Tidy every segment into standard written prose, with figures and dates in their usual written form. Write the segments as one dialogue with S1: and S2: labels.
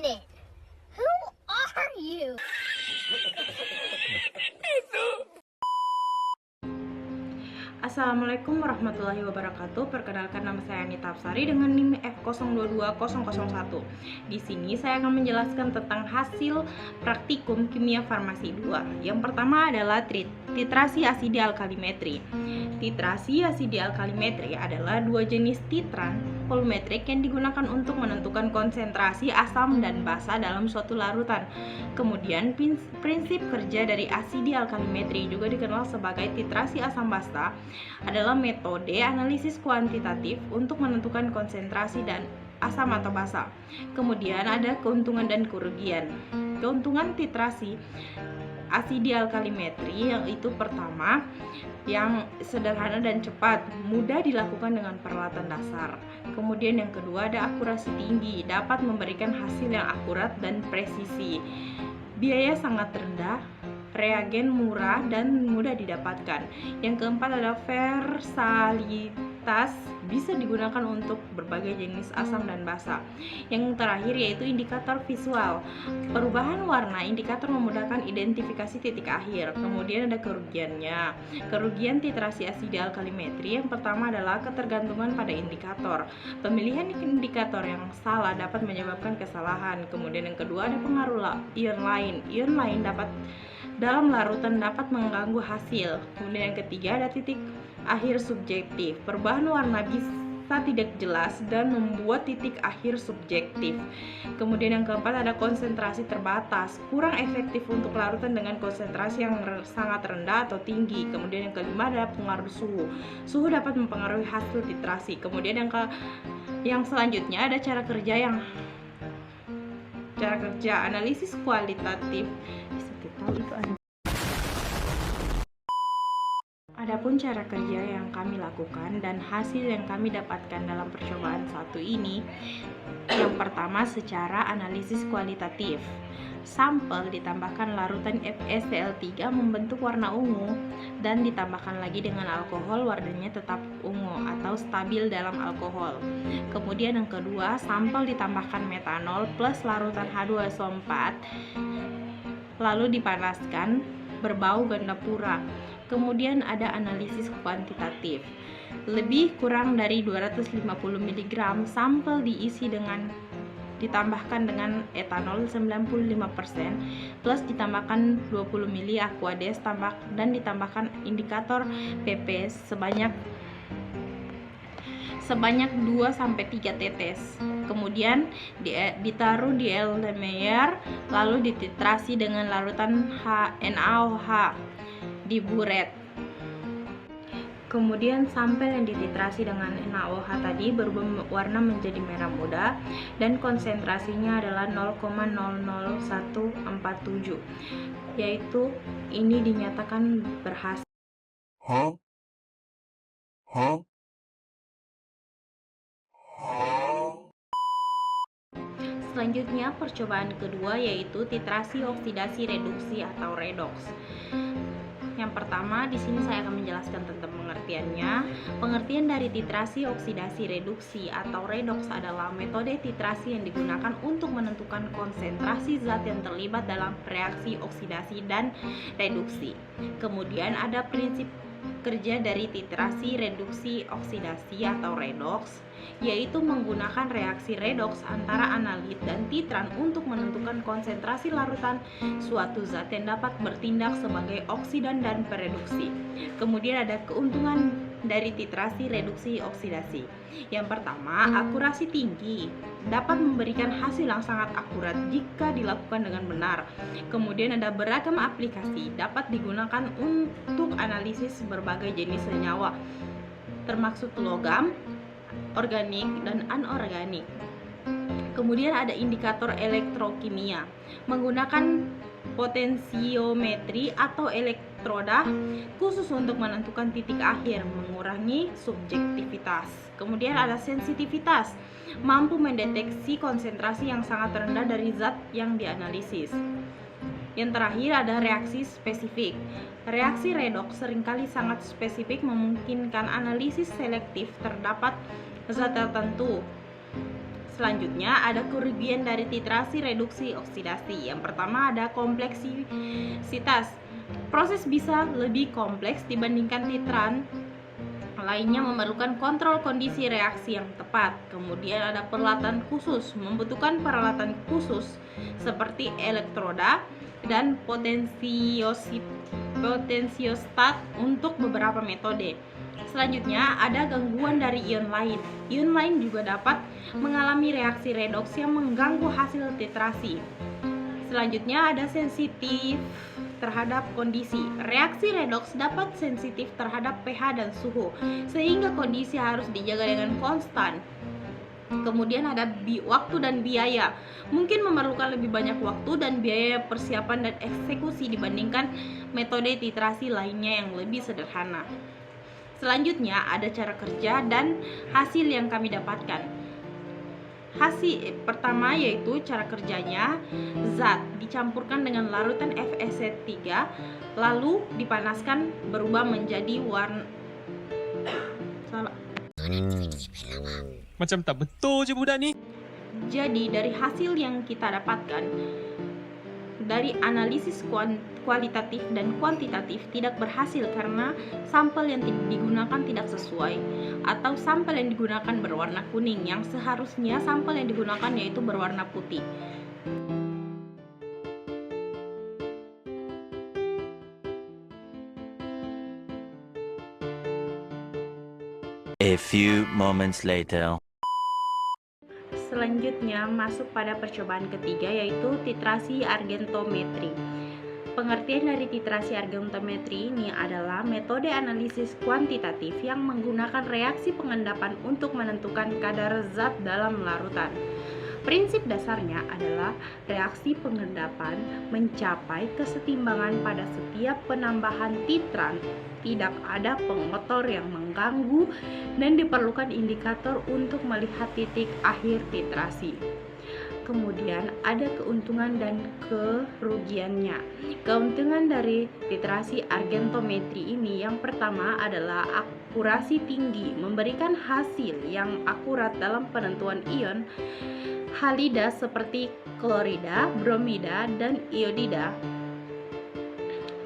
S1: minute. Who are you?
S2: Assalamualaikum warahmatullahi wabarakatuh. Perkenalkan, nama saya Anita Apsari dengan NIM F022001. Di sini saya akan menjelaskan tentang hasil praktikum kimia farmasi 2. Yang pertama adalah titrasi asidi alkalimetri. Titrasi asidi alkalimetri adalah dua jenis titran volumetrik yang digunakan untuk menentukan konsentrasi asam dan basa dalam suatu larutan. Kemudian prinsip kerja dari asidi alkalimetri, juga dikenal sebagai titrasi asam basa, adalah metode analisis kuantitatif untuk menentukan konsentrasi dan asam atau basa. Kemudian ada keuntungan dan kerugian. Keuntungan titrasi asidi alkalimetri yang itu pertama, yang sederhana dan cepat, mudah dilakukan dengan peralatan dasar. Kemudian yang kedua ada akurasi tinggi, dapat memberikan hasil yang akurat dan presisi. Biaya sangat rendah, reagen murah dan mudah didapatkan. Yang keempat ada versatilitas, bisa digunakan untuk berbagai jenis asam dan basa. Yang terakhir yaitu indikator visual. Perubahan warna indikator memudahkan identifikasi titik akhir. Kemudian ada kerugiannya. Kerugian titrasi asidi alkalimetri yang pertama adalah ketergantungan pada indikator. Pemilihan indikator yang salah dapat menyebabkan kesalahan. Kemudian yang kedua ada pengaruh ion lain. Ion lain dalam larutan dapat mengganggu hasil. Kemudian yang ketiga ada titik akhir subjektif. Perubahan warna bisa tidak jelas dan membuat titik akhir subjektif. Kemudian yang keempat ada konsentrasi terbatas, kurang efektif untuk larutan dengan konsentrasi yang sangat rendah atau tinggi. Kemudian yang kelima ada pengaruh suhu. Suhu dapat mempengaruhi hasil titrasi. Kemudian yang selanjutnya ada cara kerja analisis kualitatif. Adapun cara kerja yang kami lakukan dan hasil yang kami dapatkan dalam percobaan satu ini, yang pertama secara analisis kualitatif. Sampel ditambahkan larutan FeSCl3 membentuk warna ungu dan ditambahkan lagi dengan alkohol, warnanya tetap ungu atau stabil dalam alkohol. Kemudian yang kedua, sampel ditambahkan metanol plus larutan H2SO4 lalu dipanaskan, berbau ganda pura. Kemudian ada analisis kuantitatif. Lebih kurang dari 250 mg sampel diisi ditambahkan dengan etanol 95% plus ditambahkan 20 ml aquades dan ditambahkan indikator pp sebanyak 2-3 tetes. Kemudian ditaruh di Erlenmeyer lalu dititrasi dengan larutan NaOH di buret. Kemudian sampel yang dititrasi dengan NaOH tadi berubah warna menjadi merah muda dan konsentrasinya adalah 0,00147, yaitu ini dinyatakan berhasil. Selanjutnya percobaan kedua yaitu titrasi oksidasi reduksi atau redox. Yang pertama di sini saya akan menjelaskan tentang pengertiannya. Pengertian dari titrasi oksidasi reduksi atau redox adalah metode titrasi yang digunakan untuk menentukan konsentrasi zat yang terlibat dalam reaksi oksidasi dan reduksi. Kemudian ada prinsip kerja dari titrasi reduksi oksidasi atau redox, yaitu menggunakan reaksi redoks antara analit dan titran untuk menentukan konsentrasi larutan suatu zat yang dapat bertindak sebagai oksidan dan pereduksi. Kemudian ada keuntungan dari titrasi reduksi oksidasi. Yang pertama, akurasi tinggi, dapat memberikan hasil yang sangat akurat jika dilakukan dengan benar. Kemudian ada beragam aplikasi, dapat digunakan untuk analisis berbagai jenis senyawa termasuk logam, organik dan anorganik. Kemudian ada indikator elektrokimia, menggunakan potensiometri atau elektroda khusus untuk menentukan titik akhir, mengurangi subjektivitas. Kemudian ada sensitivitas, mampu mendeteksi konsentrasi yang sangat rendah dari zat yang dianalisis. Yang terakhir ada reaksi spesifik. Reaksi redoks seringkali sangat spesifik, memungkinkan analisis selektif terdapat zat tertentu Selanjutnya ada kerugian dari titrasi reduksi oksidasi. Yang pertama ada kompleksitas. Proses bisa lebih kompleks dibandingkan titran lainnya, memerlukan kontrol kondisi reaksi yang tepat. Kemudian ada peralatan khusus, membutuhkan peralatan khusus seperti elektroda dan potensiostat untuk beberapa metode. Selanjutnya ada gangguan dari ion lain. Ion lain juga dapat mengalami reaksi redoks yang mengganggu hasil titrasi. Selanjutnya ada sensitif terhadap kondisi. Reaksi redoks dapat sensitif terhadap pH dan suhu, sehingga kondisi harus dijaga dengan konstan. Kemudian ada waktu dan biaya. Mungkin memerlukan lebih banyak waktu dan biaya persiapan dan eksekusi dibandingkan metode titrasi lainnya yang lebih sederhana. Selanjutnya ada cara kerja dan hasil yang kami dapatkan. Hasil pertama yaitu cara kerjanya, zat dicampurkan dengan larutan FeC3 lalu dipanaskan berubah menjadi warna
S3: Macam tak betul je budak ni.
S2: Jadi dari hasil yang kita dapatkan dari analisis kualitatif dan kuantitatif tidak berhasil karena sampel yang digunakan tidak sesuai, atau sampel yang digunakan berwarna kuning yang seharusnya sampel yang digunakan yaitu berwarna putih.
S4: A few moments later.
S2: Selanjutnya masuk pada percobaan ketiga yaitu titrasi argentometri. Pengertian dari titrasi argentometri ini adalah metode analisis kuantitatif yang menggunakan reaksi pengendapan untuk menentukan kadar zat dalam larutan. Prinsip dasarnya adalah reaksi pengendapan mencapai kesetimbangan pada setiap penambahan titran. Tidak ada pengotor yang mengganggu dan diperlukan indikator untuk melihat titik akhir titrasi. Kemudian ada keuntungan dan kerugiannya. Keuntungan dari titrasi argentometri ini yang pertama adalah akurasi tinggi, memberikan hasil yang akurat dalam penentuan ion halida seperti klorida, bromida, dan iodida.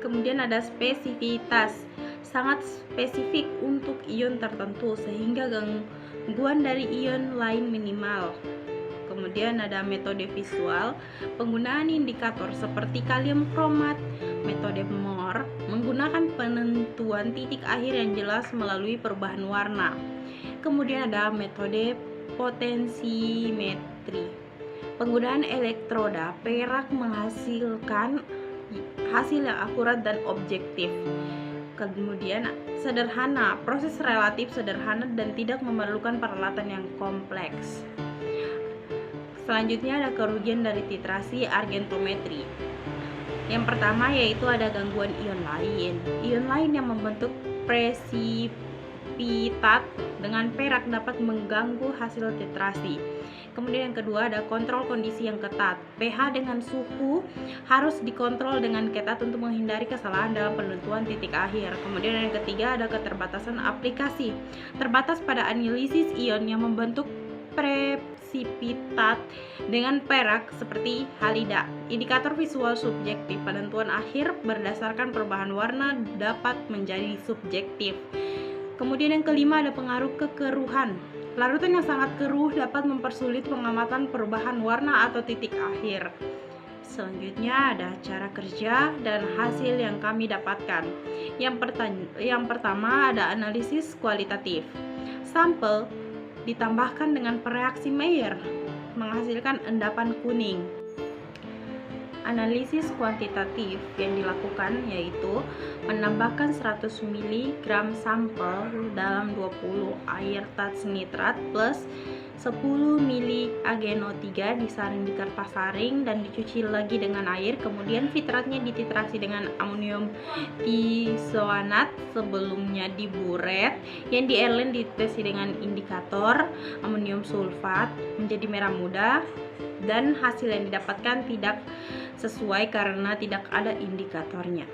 S2: Kemudian ada spesifitas, sangat spesifik untuk ion tertentu sehingga gangguan dari ion lain minimal. Kemudian ada metode visual, penggunaan indikator seperti kalium kromat, metode Moore, menggunakan penentuan titik akhir yang jelas melalui perubahan warna. Kemudian ada metode potensimetri, penggunaan elektroda perak menghasilkan hasil yang akurat dan objektif. Kemudian sederhana, proses relatif sederhana dan tidak memerlukan peralatan yang kompleks. Selanjutnya ada kerugian dari titrasi argentometri. Yang pertama yaitu ada gangguan ion lain. Ion lain yang membentuk presipitat dengan perak dapat mengganggu hasil titrasi. Kemudian yang kedua ada kontrol kondisi yang ketat. pH dengan suhu harus dikontrol dengan ketat untuk menghindari kesalahan dalam penentuan titik akhir. Kemudian yang ketiga ada keterbatasan aplikasi. Terbatas pada analisis ion yang membentuk presipitat dengan perak seperti halida. Indikator visual subjektif, penentuan akhir berdasarkan perubahan warna dapat menjadi subjektif. Kemudian yang kelima ada pengaruh kekeruhan. Larutan yang sangat keruh dapat mempersulit pengamatan perubahan warna atau titik akhir. Selanjutnya ada cara kerja dan hasil yang kami dapatkan. Yang pertama ada analisis kualitatif. Sampel ditambahkan dengan pereaksi Mayer menghasilkan endapan kuning. Analisis kuantitatif yang dilakukan yaitu menambahkan 100 mg sampel dalam 20 air tats nitrat plus 10 mili ageno 3 disaring di kertas saring dan dicuci lagi dengan air. Kemudian fitratnya dititrasi dengan amonium tisoanat sebelumnya diburet, yang di Erlen ditetes dengan indikator amonium sulfat menjadi merah muda, dan hasil yang didapatkan tidak sesuai karena tidak ada indikatornya.